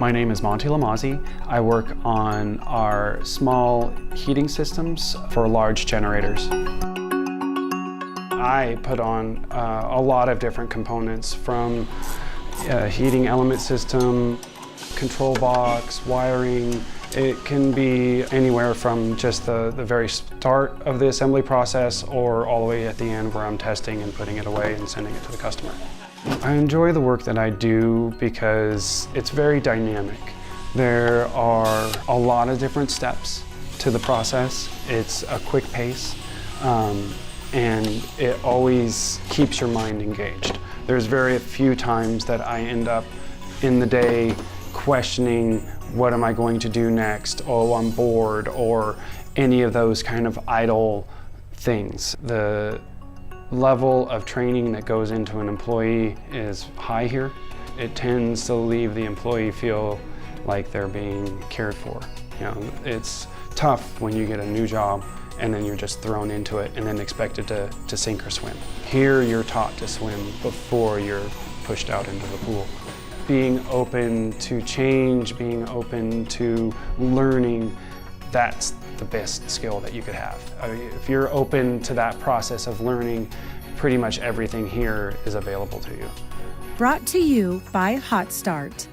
My name is Monty Lomazzi. I work on our small heating systems for large generators. I put on a lot of different components, from heating element system, control box, wiring. It can be anywhere from just the very start of the assembly process or all the way at the end where I'm testing and putting it away and sending it to the customer. I enjoy the work that I do because it's very dynamic. There are a lot of different steps to the process. It's a quick pace, and it always keeps your mind engaged. There's very few times that I end up in the day questioning, what am I going to do next? Oh, I'm bored, or any of those kind of idle things. The level of training that goes into an employee is high here. It tends to leave the employee feel like they're being cared for. You know, it's tough when you get a new job and then you're just thrown into it and then expected to sink or swim. Here you're taught to swim before you're pushed out into the pool. Being open to change, being open to learning, that's the best skill that you could have. If you're open to that process of learning, pretty much everything here is available to you. Brought to you by Hot Start.